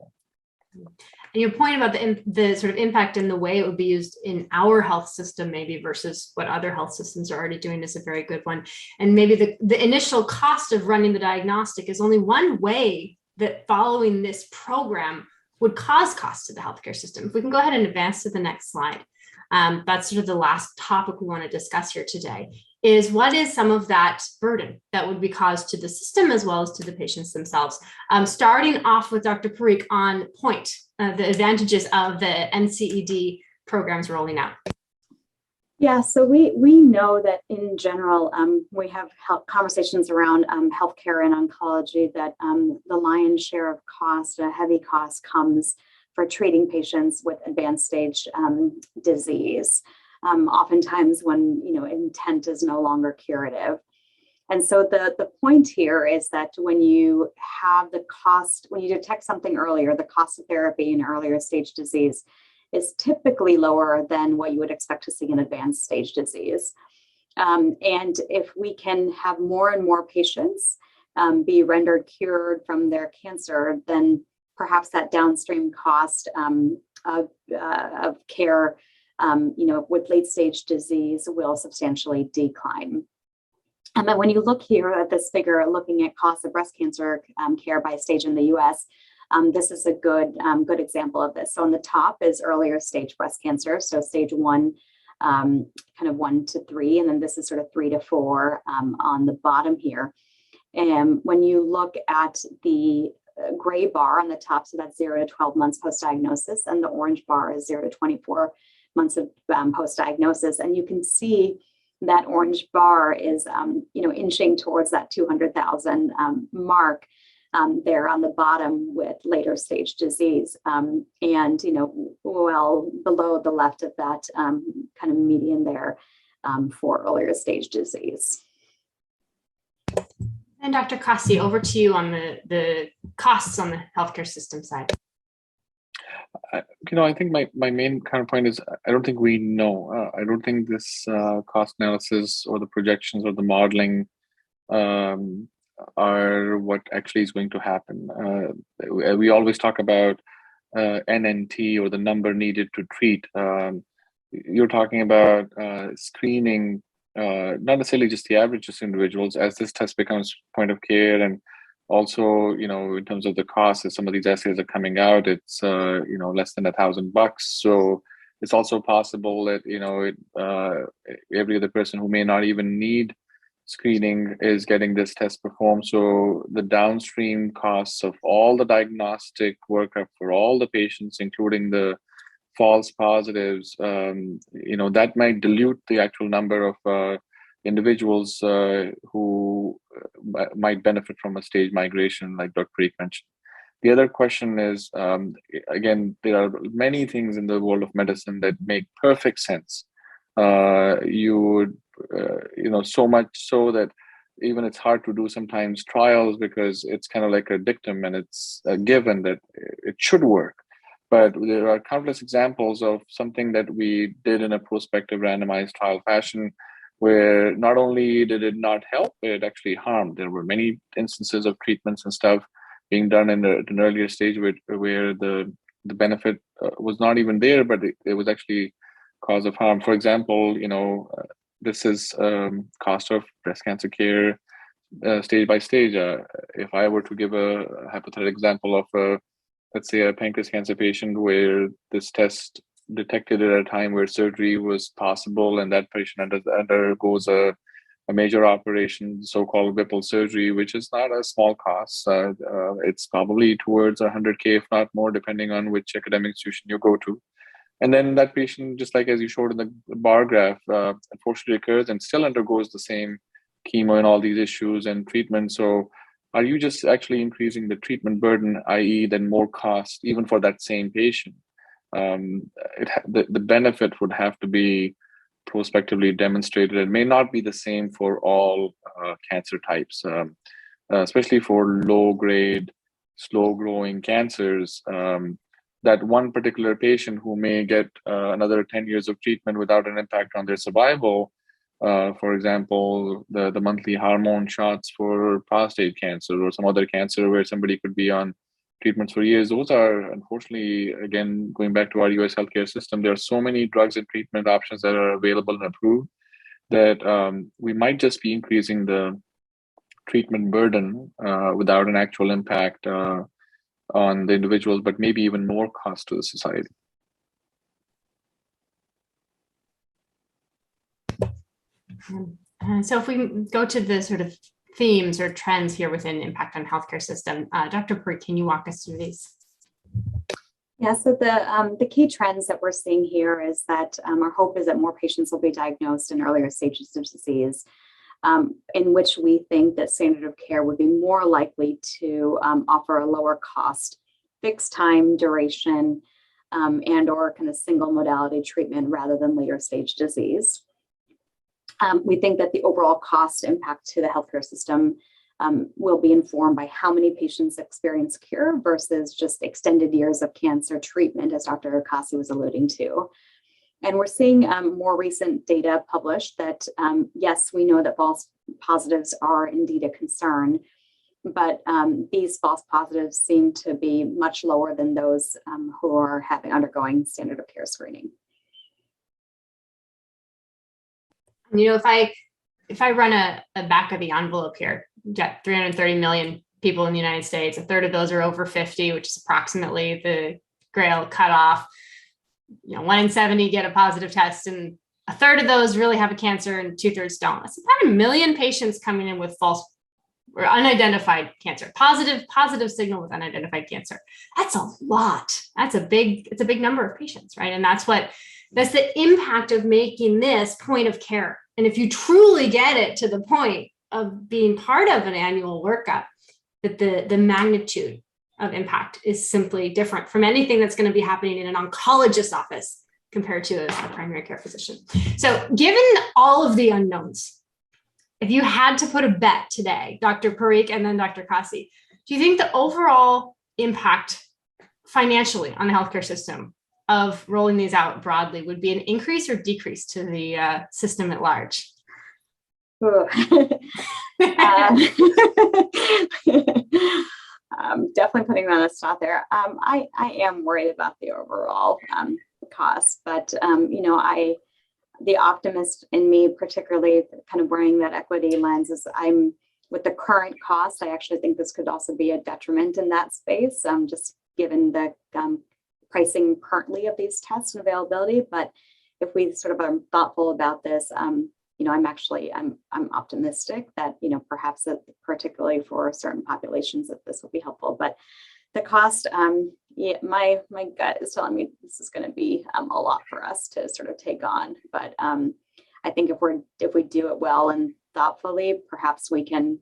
And your point about the sort of impact and the way it would be used in our health system, maybe versus what other health systems are already doing, is a very good one. And maybe the initial cost of running the diagnostic is only one way that following this program would cause costs to the healthcare system. If we can go ahead and advance to the next slide. That's sort of the last topic we want to discuss here today, is what is some of that burden that would be caused to the system as well as to the patients themselves. Starting off with Dr. Parikh on point, the advantages of the NCED programs rolling out. Yeah, so we know that in general, we have conversations around healthcare and oncology, that the lion's share of cost, a heavy cost, comes for treating patients with advanced stage disease, oftentimes when intent is no longer curative. And so the point here is that when you have the cost, when you detect something earlier, the cost of therapy in earlier stage disease is typically lower than what you would expect to see in advanced stage disease. And if we can have more and more patients be rendered cured from their cancer, then perhaps that downstream cost of care, with late stage disease will substantially decline. And then when you look here at this figure, looking at cost of breast cancer care by stage in the US, this is a good example of this. So on the top is earlier stage breast cancer, so stage 1, kind of 1 to 3, and then this is sort of 3 to 4 on the bottom here. And when you look at the gray bar on the top, so that's 0 to 12 months post-diagnosis, and the orange bar is 0 to 24 months of post-diagnosis, and you can see that orange bar is inching towards that 200,000 mark. there on the bottom with later stage disease, and well below the left of that kind of median there for earlier stage disease. And Dr. Kasi, over to you on the costs on the healthcare system side. I think my main counterpoint is I don't think we know. I don't think this cost analysis or the projections or the modeling are what actually is going to happen. We always talk about NNT, or the number needed to treat. You're talking about screening, not necessarily just the average individuals, as this test becomes point of care, and also, in terms of the cost, as some of these assays are coming out, it's less than $1,000. So it's also possible that every other person who may not even need screening is getting this test performed. So the downstream costs of all the diagnostic workup for all the patients, including the false positives, that might dilute the actual number of individuals who might benefit from a stage migration, like Dr. Parikh mentioned. The other question is, again, there are many things in the world of medicine that make perfect sense. So much so that even it's hard to do sometimes trials, because it's kind of like a dictum and it's a given that it should work. But there are countless examples of something that we did in a prospective randomized trial fashion, where not only did it not help, it actually harmed. There were many instances of treatments and stuff being done in an earlier stage where the benefit was not even there, but it was actually cause of harm. For example, this is cost of breast cancer care stage by stage. If I were to give a hypothetical example of let's say a pancreas cancer patient where this test detected at a time where surgery was possible, and that patient undergoes a major operation, so-called Whipple surgery, which is not a small cost. It's probably towards $100K, if not more, depending on which academic institution you go to. And then that patient, just like as you showed in the bar graph, unfortunately occurs and still undergoes the same chemo and all these issues and treatment. So are you just actually increasing the treatment burden, i.e. then more cost even for that same patient? The benefit would have to be prospectively demonstrated. It may not be the same for all cancer types, especially for low-grade, slow-growing cancers. That one particular patient who may get another 10 years of treatment without an impact on their survival, for example, the monthly hormone shots for prostate cancer or some other cancer where somebody could be on treatments for years, those are, unfortunately, again, going back to our US healthcare system, there are so many drugs and treatment options that are available and approved that we might just be increasing the treatment burden without an actual impact on the individuals, but maybe even more cost to the society. So if we go to the sort of themes or trends here within impact on healthcare system, Dr. Parikh, can you walk us through these? Yeah, so the key trends that we're seeing here is that our hope is that more patients will be diagnosed in earlier stages of disease, in which we think that standard of care would be more likely to offer a lower cost, fixed time duration, and or kind of single modality treatment rather than later stage disease. We think that the overall cost impact to the healthcare system will be informed by how many patients experience cure versus just extended years of cancer treatment, as Dr. Kasi was alluding to. And we're seeing more recent data published that, yes, we know that false positives are indeed a concern, but these false positives seem to be much lower than those who are undergoing standard of care screening. If I run a back of the envelope here, get 330 million people in the United States, a third of those are over 50, which is approximately the Grail cutoff. 1 in 70 get a positive test, and a third of those really have a cancer, and 2/3 don't. That's about 1 million patients coming in with false or unidentified cancer. Positive signal with unidentified cancer. That's a lot. It's a big number of patients, right? And that's the impact of making this point of care. And if you truly get it to the point of being part of an annual workup, that the magnitude of impact is simply different from anything that's going to be happening in an oncologist's office compared to a primary care physician. So given all of the unknowns, if you had to put a bet today, Dr. Parikh and then Dr. Kasi, do you think the overall impact financially on the healthcare system of rolling these out broadly would be an increase or decrease to the system at large? Definitely putting that on a spot there. I am worried about the overall cost, but the optimist in me, particularly kind of wearing that equity lens, is with the current cost, I actually think this could also be a detriment in that space, just given the pricing currently of these tests and availability. But if we sort of are thoughtful about this, I'm optimistic that, perhaps that particularly for certain populations that this will be helpful. But the cost, my gut is telling me this is going to be a lot for us to sort of take on. But I think if we do it well and thoughtfully, perhaps we can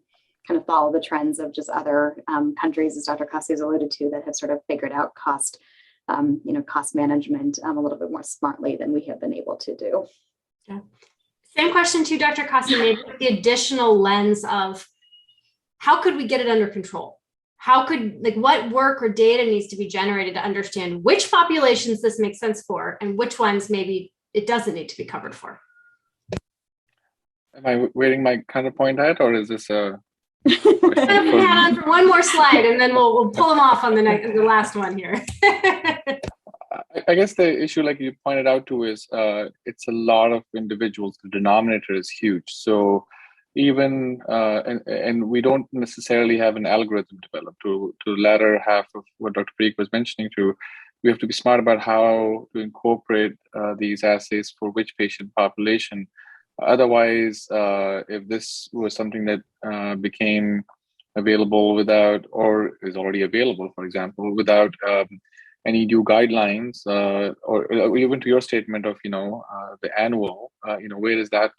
kind of follow the trends of just other countries, as Dr. Kasi has alluded to, that have sort of figured out cost management a little bit more smartly than we have been able to do. Yeah. Same question to Dr. Kasi, maybe with the additional lens of how could we get it under control? What work or data needs to be generated to understand which populations this makes sense for and which ones maybe it doesn't need to be covered for? Am I wearing my counterpoint hat, or is this a question hat on for one more slide, and then we'll pull them off on the last one here. I guess the issue, like you pointed out to, is it's a lot of individuals. The denominator is huge. So even and we don't necessarily have an algorithm developed. To the latter half of what Dr. Parikh was mentioning, we have to be smart about how to incorporate these assays for which patient population. Otherwise, if this was something that became available without, or is already available, for example, without any new guidelines, or even to your statement of the annual, where is that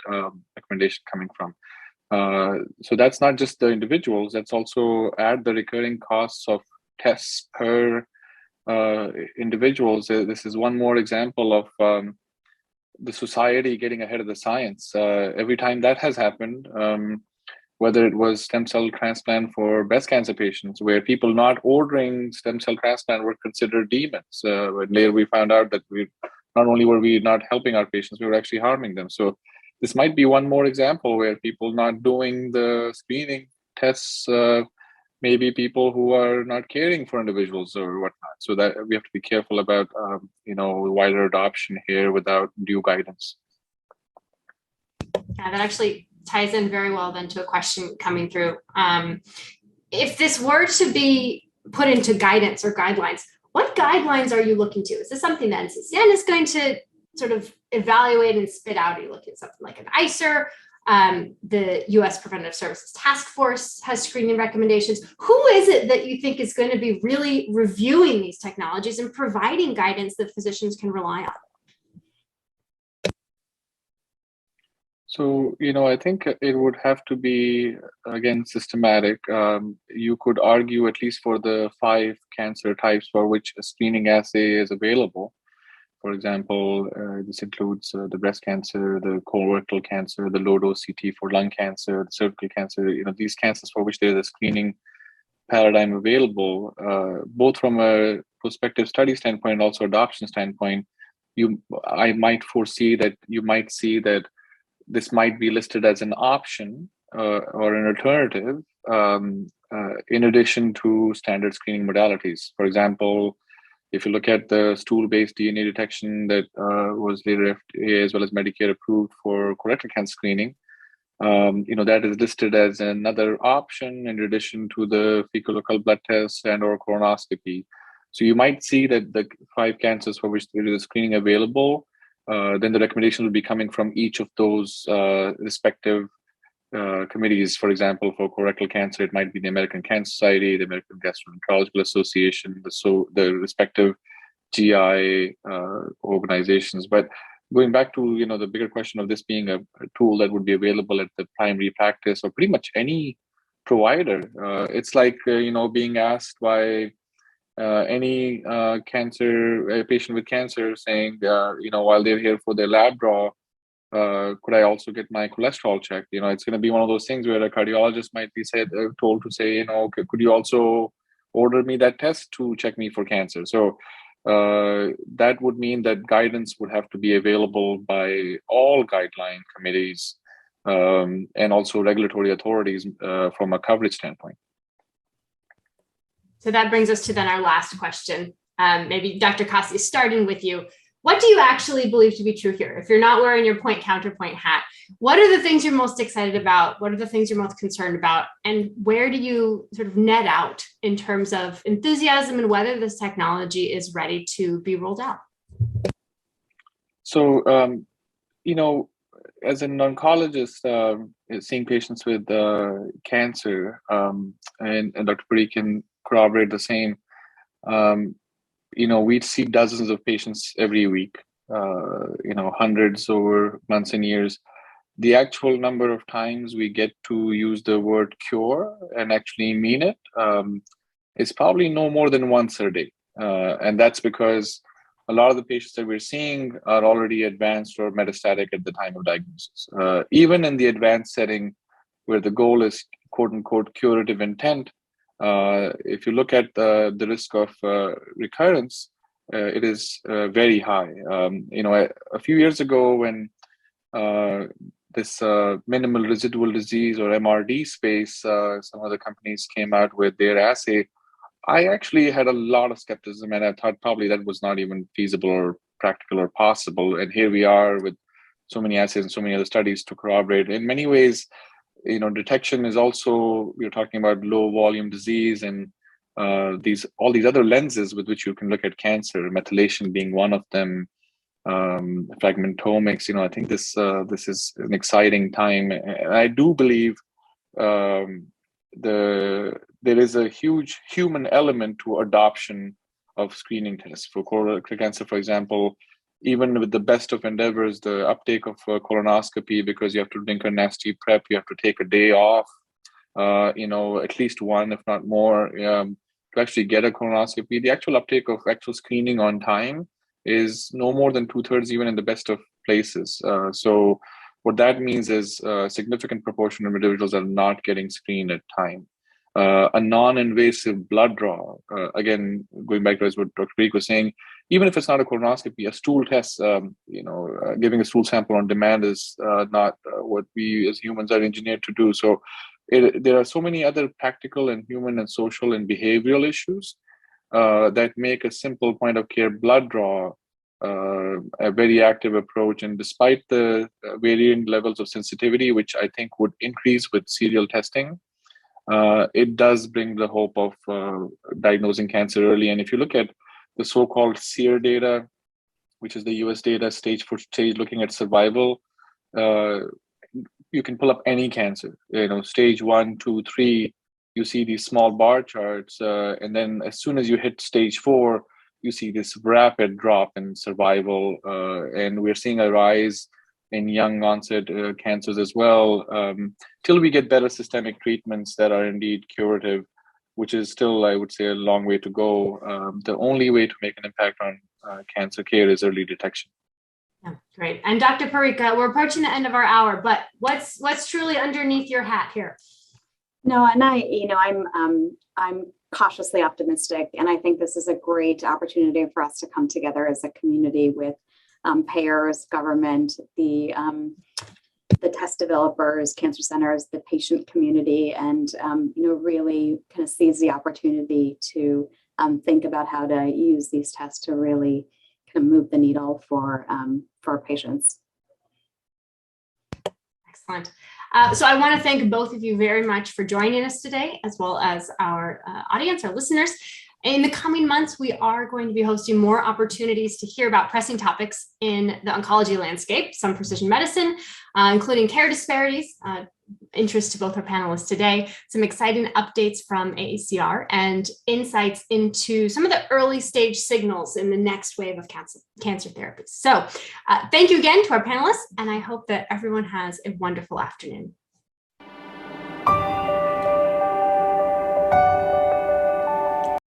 recommendation coming from? So that's not just the individuals. That's also add the recurring costs of tests per individuals. This is one more example of the society getting ahead of the science. Every time that has happened, whether it was stem cell transplant for breast cancer patients, where people not ordering stem cell transplant were considered demons. But later we found out that not only were we not helping our patients, we were actually harming them. So this might be one more example where people not doing the screening tests, maybe people who are not caring for individuals or whatnot. So that we have to be careful about, wider adoption here without due guidance. Yeah, that actually ties in very well then to a question coming through. If this were to be put into guidance or guidelines, what guidelines are you looking to? Is this something that NCCN is going to sort of evaluate and spit out? Are you looking at something like an ICER? The U.S. Preventive Services Task Force has screening recommendations. Who is it that you think is going to be really reviewing these technologies and providing guidance that physicians can rely on? So, I think it would have to be, again, systematic. You could argue, at least for the 5 cancer types for which a screening assay is available. For example, this includes the breast cancer, the colorectal cancer, the low-dose CT for lung cancer, the cervical cancer, these cancers for which there is a screening paradigm available, both from a prospective study standpoint and also adoption standpoint. I might foresee that you might see that this might be listed as an option or an alternative in addition to standard screening modalities. For example, if you look at the stool-based DNA detection that was later FDA as well as Medicare approved for colorectal cancer screening, that is listed as another option in addition to the fecal occult blood test and or colonoscopy. So you might see that the 5 cancers for which there is screening available, then the recommendation will be coming from each of those respective committees. For example, for colorectal cancer, it might be the American Cancer Society, the American Gastroenterological Association, the respective GI organizations. But going back to the bigger question of this being a tool that would be available at the primary practice or pretty much any provider. It's like being asked by any cancer patient with cancer saying, while they're here for their lab draw, could I also get my cholesterol checked? It's going to be one of those things where a cardiologist might be told to say, could you also order me that test to check me for cancer? So that would mean that guidance would have to be available by all guideline committees and also regulatory authorities from a coverage standpoint. So that brings us to then our last question. Maybe Dr. Kasi, starting with you. What do you actually believe to be true here? If you're not wearing your point counterpoint hat, what are the things you're most excited about? What are the things you're most concerned about? And where do you sort of net out in terms of enthusiasm and whether this technology is ready to be rolled out? So, as an oncologist, seeing patients with cancer, and Dr. Parikh can corroborate the same, we see dozens of patients every week, hundreds over months and years. The actual number of times we get to use the word cure and actually mean it is probably no more than once a day. And that's because a lot of the patients that we're seeing are already advanced or metastatic at the time of diagnosis. Even in the advanced setting where the goal is quote unquote curative intent, if you look at the risk of recurrence, it is very high. A few years ago when this minimal residual disease or MRD space, some other companies came out with their assay, I actually had a lot of skepticism and I thought probably that was not even feasible or practical or possible. And here we are with so many assays and so many other studies to corroborate. In many ways, detection is also, we're talking about low volume disease and all these other lenses with which you can look at cancer, methylation being one of them, fragmentomics. I think this is an exciting time. And I do believe there is a huge human element to adoption of screening tests for colorectal cancer, for example. Even with the best of endeavors, the uptake of colonoscopy, because you have to drink a nasty prep, you have to take a day off, at least one, if not more, to actually get a colonoscopy. The actual uptake of actual screening on time is no more than 2/3, even in the best of places. So what that means is a significant proportion of individuals are not getting screened at time. A non-invasive blood draw, again, going back to what Dr. Parikh was saying, even if it's not a colonoscopy, a stool test, giving a stool sample on demand is not what we as humans are engineered to do. So there are so many other practical and human and social and behavioral issues that make a simple point of care blood draw a very active approach. And despite the varying levels of sensitivity, which I think would increase with serial testing, it does bring the hope of diagnosing cancer early. And if you look at the so-called SEER data, which is the US data stage for stage looking at survival, you can pull up any cancer, stage 1, 2, 3, you see these small bar charts. And then as soon as you hit stage 4, you see this rapid drop in survival. And we're seeing a rise in young onset cancers as well, till we get better systemic treatments that are indeed curative, which is still, I would say, a long way to go. The only way to make an impact on cancer care is early detection. Yeah, great. And Dr. Parikh, we're approaching the end of our hour, but what's truly underneath your hat here? No, and I'm cautiously optimistic, and I think this is a great opportunity for us to come together as a community with payers, government, the test developers, cancer centers, the patient community, and really kind of seize the opportunity to think about how to use these tests to really kind of move the needle for patients. Excellent. So I want to thank both of you very much for joining us today, as well as our audience, our listeners. In the coming months, we are going to be hosting more opportunities to hear about pressing topics in the oncology landscape, some precision medicine, including care disparities, interest to both our panelists today, some exciting updates from AACR, and insights into some of the early stage signals in the next wave of cancer therapies. So thank you again to our panelists, and I hope that everyone has a wonderful afternoon.